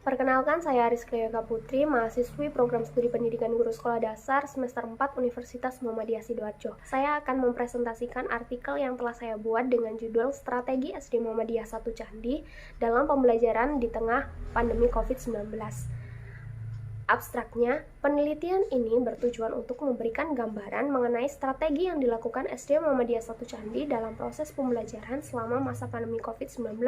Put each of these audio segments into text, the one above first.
Perkenalkan, saya Rizky Yoga Putri, mahasiswi program studi pendidikan guru sekolah dasar semester 4 Universitas Muhammadiyah Sidoarjo. Saya akan mempresentasikan artikel yang telah saya buat dengan judul Strategi SD Muhammadiyah 1 Candi dalam pembelajaran di tengah pandemi COVID-19. Abstraknya, penelitian ini bertujuan untuk memberikan gambaran mengenai strategi yang dilakukan SD Muhammadiyah 1 Candi dalam proses pembelajaran selama masa pandemi COVID-19.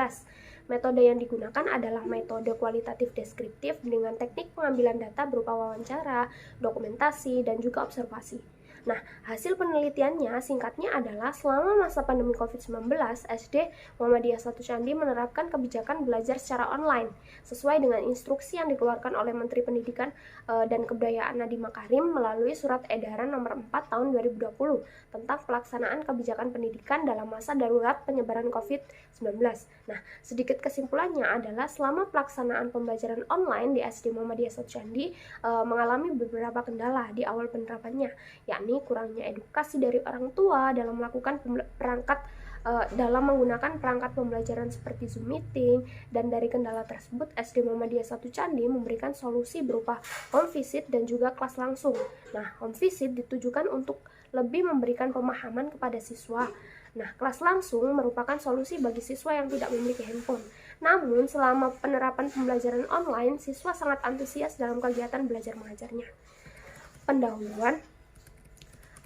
Metode yang digunakan adalah metode kualitatif deskriptif dengan teknik pengambilan data berupa wawancara, dokumentasi, dan juga observasi. Nah, hasil penelitiannya singkatnya adalah selama masa pandemi COVID-19, SD Muhammadiyah 1 Candi menerapkan kebijakan belajar secara online sesuai dengan instruksi yang dikeluarkan oleh Menteri Pendidikan dan Kebudayaan Nadiem Makarim melalui Surat Edaran Nomor 4 Tahun 2020 tentang pelaksanaan kebijakan pendidikan dalam masa darurat penyebaran COVID-19. Nah, sedikit kesimpulannya adalah selama pelaksanaan pembelajaran online di SD Muhammadiyah 1 Candi mengalami beberapa kendala di awal penerapannya, yakni kurangnya edukasi dari orang tua dalam melakukan dalam menggunakan perangkat pembelajaran seperti Zoom meeting, dan dari kendala tersebut SD Muhammadiyah 1 Candi memberikan solusi berupa home visit dan juga kelas langsung. Nah, home visit ditujukan untuk lebih memberikan pemahaman kepada siswa. Nah, kelas langsung merupakan solusi bagi siswa yang tidak memiliki handphone. Namun, selama penerapan pembelajaran online, siswa sangat antusias dalam kegiatan belajar mengajarnya. Pendahuluan.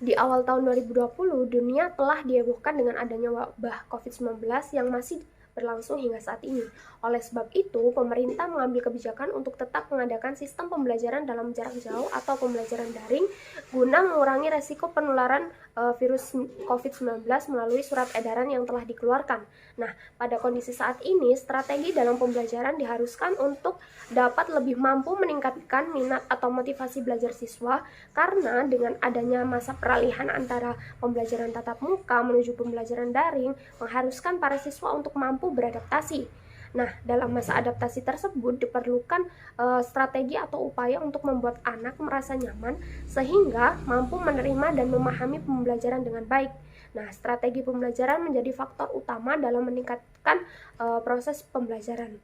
Di awal tahun 2020, dunia telah dihebohkan dengan adanya wabah COVID-19 yang masih berlangsung hingga saat ini. Oleh sebab itu, pemerintah mengambil kebijakan untuk tetap mengadakan sistem pembelajaran dalam jarak jauh atau pembelajaran daring guna mengurangi resiko penularan virus COVID-19 melalui surat edaran yang telah dikeluarkan. Nah, pada kondisi saat ini, strategi dalam pembelajaran diharuskan untuk dapat lebih mampu meningkatkan minat atau motivasi belajar siswa, karena dengan adanya masa peralihan antara pembelajaran tatap muka menuju pembelajaran daring mengharuskan para siswa untuk mampu beradaptasi. Nah, dalam masa adaptasi tersebut diperlukan strategi atau upaya untuk membuat anak merasa nyaman sehingga mampu menerima dan memahami pembelajaran dengan baik. Nah, strategi pembelajaran menjadi faktor utama dalam meningkatkan proses pembelajaran.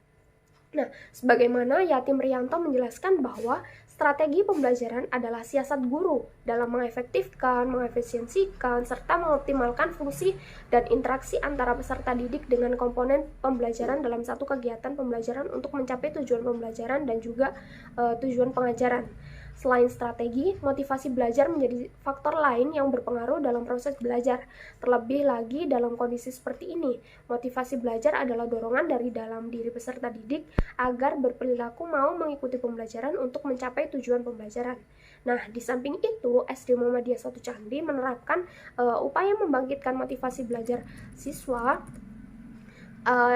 Nah, sebagaimana Yatim Rianto menjelaskan bahwa strategi pembelajaran adalah siasat guru dalam mengefektifkan, mengefisiensikan, serta mengoptimalkan fungsi dan interaksi antara peserta didik dengan komponen pembelajaran dalam satu kegiatan pembelajaran untuk mencapai tujuan pembelajaran dan juga tujuan pengajaran. Selain strategi, motivasi belajar menjadi faktor lain yang berpengaruh dalam proses belajar. Terlebih lagi dalam kondisi seperti ini, motivasi belajar adalah dorongan dari dalam diri peserta didik agar berperilaku mau mengikuti pembelajaran untuk mencapai tujuan pembelajaran. Nah, di samping itu, SD Muhammadiyah 1 Candi menerapkan upaya membangkitkan motivasi belajar siswa,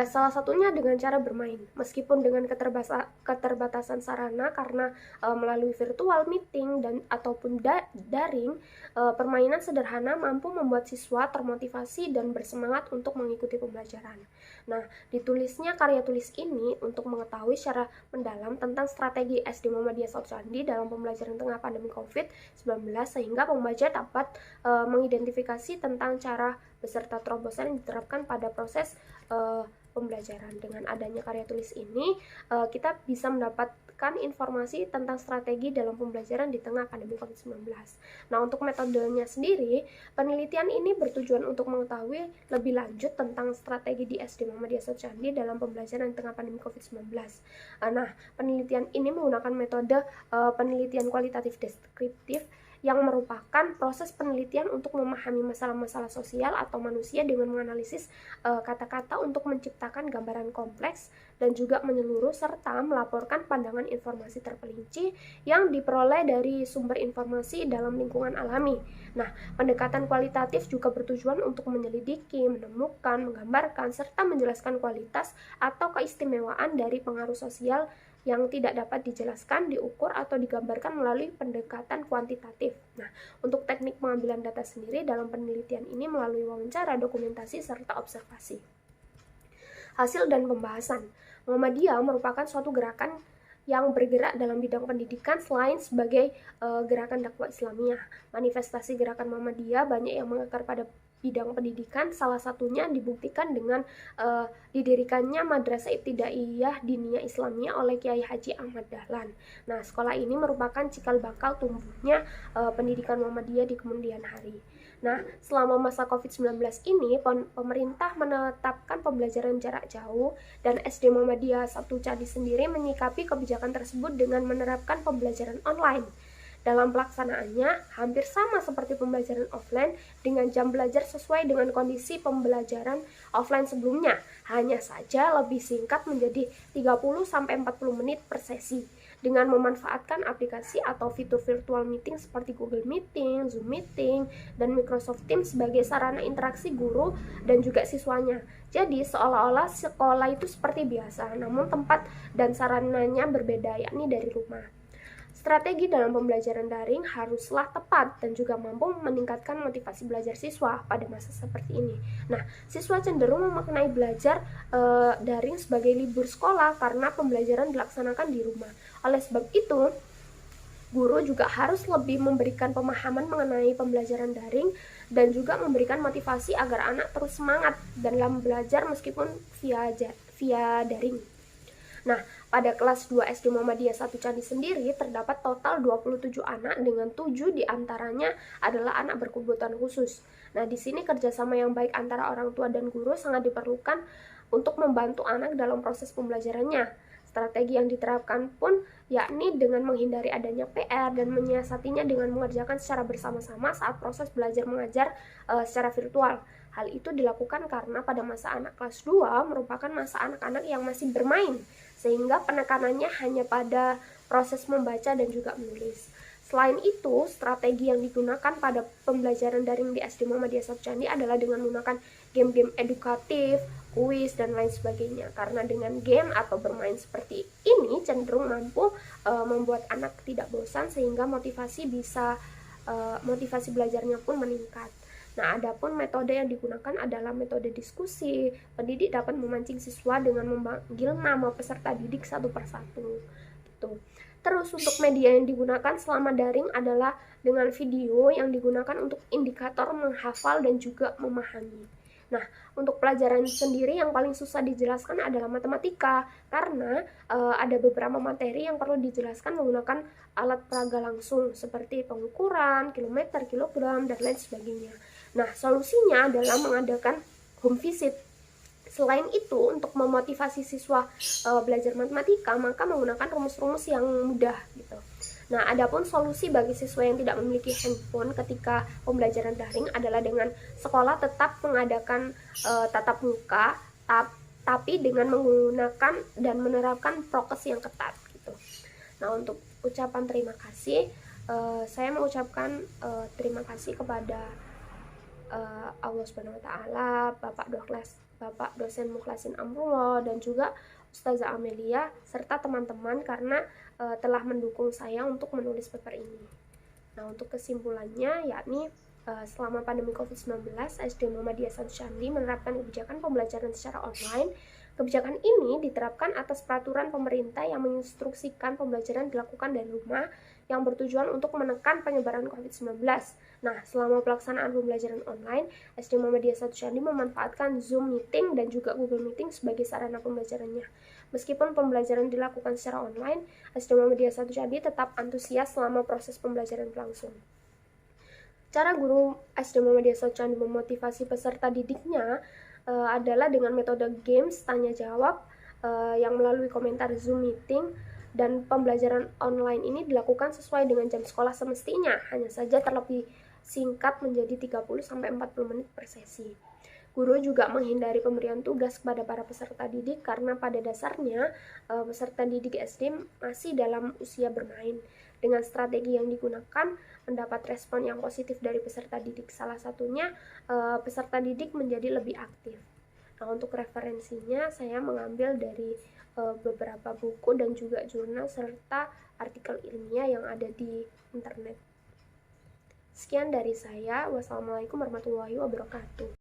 salah satunya dengan cara bermain. Meskipun dengan keterbatasan sarana karena melalui virtual meeting dan ataupun daring, permainan sederhana mampu membuat siswa termotivasi dan bersemangat untuk mengikuti pembelajaran. Nah, ditulisnya karya tulis ini untuk mengetahui secara mendalam tentang strategi SD Muhammadiyah 1 Candi dalam pembelajaran tengah pandemi COVID-19 sehingga pembaca dapat mengidentifikasi tentang cara beserta terobosan yang diterapkan pada proses pembelajaran. Dengan adanya karya tulis ini, kita bisa mendapatkan informasi tentang strategi dalam pembelajaran di tengah pandemi COVID-19. Nah, untuk metodenya sendiri, penelitian ini bertujuan untuk mengetahui lebih lanjut tentang strategi di SD Muhammadiyah 1 Candi dalam pembelajaran di tengah pandemi COVID-19. Nah, penelitian ini menggunakan metode penelitian kualitatif deskriptif yang merupakan proses penelitian untuk memahami masalah-masalah sosial atau manusia dengan menganalisis kata-kata untuk menciptakan gambaran kompleks dan juga menyeluruh serta melaporkan pandangan informasi terperinci yang diperoleh dari sumber informasi dalam lingkungan alami. Nah, pendekatan kualitatif juga bertujuan untuk menyelidiki, menemukan, menggambarkan, serta menjelaskan kualitas atau keistimewaan dari pengaruh sosial yang tidak dapat dijelaskan, diukur, atau digambarkan melalui pendekatan kuantitatif. Nah, untuk teknik pengambilan data sendiri dalam penelitian ini melalui wawancara, dokumentasi, serta observasi. Hasil dan pembahasan. Muhammadiyah merupakan suatu gerakan yang bergerak dalam bidang pendidikan selain sebagai gerakan dakwah Islamiyah. Manifestasi gerakan Muhammadiyah banyak yang mengakar pada bidang pendidikan, salah satunya dibuktikan dengan didirikannya Madrasah Ibtidaiyah Diniyah Islamiyah oleh Kiai Haji Ahmad Dahlan. Nah, sekolah ini merupakan cikal bakal tumbuhnya pendidikan Muhammadiyah di kemudian hari. Nah, selama masa COVID-19 ini, pemerintah menetapkan pembelajaran jarak jauh dan SD Muhammadiyah 1 Candi sendiri menyikapi kebijakan tersebut dengan menerapkan pembelajaran online. Dalam pelaksanaannya, hampir sama seperti pembelajaran offline dengan jam belajar sesuai dengan kondisi pembelajaran offline sebelumnya. Hanya saja lebih singkat menjadi 30-40 menit per sesi dengan memanfaatkan aplikasi atau fitur virtual meeting seperti Google Meeting, Zoom Meeting, dan Microsoft Teams sebagai sarana interaksi guru dan juga siswanya. Jadi seolah-olah sekolah itu seperti biasa, namun tempat dan sarananya berbeda, yakni dari rumah. Strategi dalam pembelajaran daring haruslah tepat dan juga mampu meningkatkan motivasi belajar siswa pada masa seperti ini. Nah, siswa cenderung memaknai belajar daring sebagai libur sekolah karena pembelajaran dilaksanakan di rumah. Oleh sebab itu, guru juga harus lebih memberikan pemahaman mengenai pembelajaran daring dan juga memberikan motivasi agar anak terus semangat dalam belajar meskipun via daring. Nah, pada kelas 2 SD Muhammadiyah 1 Candi sendiri terdapat total 27 anak dengan 7 diantaranya adalah anak berkebutuhan khusus. Nah, di sini kerjasama yang baik antara orang tua dan guru sangat diperlukan untuk membantu anak dalam proses pembelajarannya. Strategi yang diterapkan pun yakni dengan menghindari adanya PR dan menyiasatinya dengan mengerjakan secara bersama-sama saat proses belajar mengajar secara virtual. Hal itu dilakukan karena pada masa anak kelas 2 merupakan masa anak-anak yang masih bermain, sehingga penekanannya hanya pada proses membaca dan juga menulis. Selain itu, strategi yang digunakan pada pembelajaran daring di SD Muhammadiyah 1 Candi adalah dengan menggunakan game-game edukatif, kuis, dan lain sebagainya. Karena dengan game atau bermain seperti ini cenderung mampu membuat anak tidak bosan sehingga motivasi belajarnya pun meningkat. Nah, adapun metode yang digunakan adalah metode diskusi. Pendidik dapat memancing siswa dengan memanggil nama peserta didik satu persatu. Gitu. Terus untuk media yang digunakan selama daring adalah dengan video yang digunakan untuk indikator menghafal dan juga memahami. Nah, untuk pelajaran sendiri yang paling susah dijelaskan adalah matematika karena ada beberapa materi yang perlu dijelaskan menggunakan alat peraga langsung seperti pengukuran, kilometer, kilogram, dan lain sebagainya. Nah, solusinya adalah mengadakan home visit. Selain itu, untuk memotivasi siswa belajar matematika, maka menggunakan rumus-rumus yang mudah gitu. Nah, adapun solusi bagi siswa yang tidak memiliki handphone ketika pembelajaran daring adalah dengan sekolah tetap mengadakan tatap muka, tapi dengan menggunakan dan menerapkan prokes yang ketat gitu. Nah, untuk ucapan terima kasih, saya mengucapkan terima kasih kepada Allah Subhanahu wa taala, Bapak dosen Mukhlasin Amrullah dan juga Ustazah Amelia serta teman-teman karena telah mendukung saya untuk menulis paper ini. Nah, untuk kesimpulannya yakni selama pandemi COVID-19, SD Muhammadiyah 1 Candi menerapkan kebijakan pembelajaran secara online. Kebijakan ini diterapkan atas peraturan pemerintah yang menginstruksikan pembelajaran dilakukan dari rumah yang bertujuan untuk menekan penyebaran COVID-19. Nah, selama pelaksanaan pembelajaran online, SD Muhammadiyah 1 Candi memanfaatkan Zoom Meeting dan juga Google Meeting sebagai sarana pembelajarannya. Meskipun pembelajaran dilakukan secara online, SD Muhammadiyah 1 Candi tetap antusias selama proses pembelajaran berlangsung. Cara guru SD Muhammadiyah 1 Candi memotivasi peserta didiknya adalah dengan metode games tanya jawab yang melalui komentar Zoom Meeting, dan pembelajaran online ini dilakukan sesuai dengan jam sekolah semestinya, hanya saja terlebih singkat menjadi 30-40 menit per sesi. Guru juga menghindari pemberian tugas kepada para peserta didik karena pada dasarnya peserta didik SD masih dalam usia bermain. Dengan strategi yang digunakan mendapat respon yang positif dari peserta didik. Salah satunya peserta didik menjadi lebih aktif. Nah, untuk referensinya saya mengambil dari beberapa buku dan juga jurnal serta artikel ilmiah yang ada di internet. Sekian dari saya. Wassalamualaikum warahmatullahi wabarakatuh.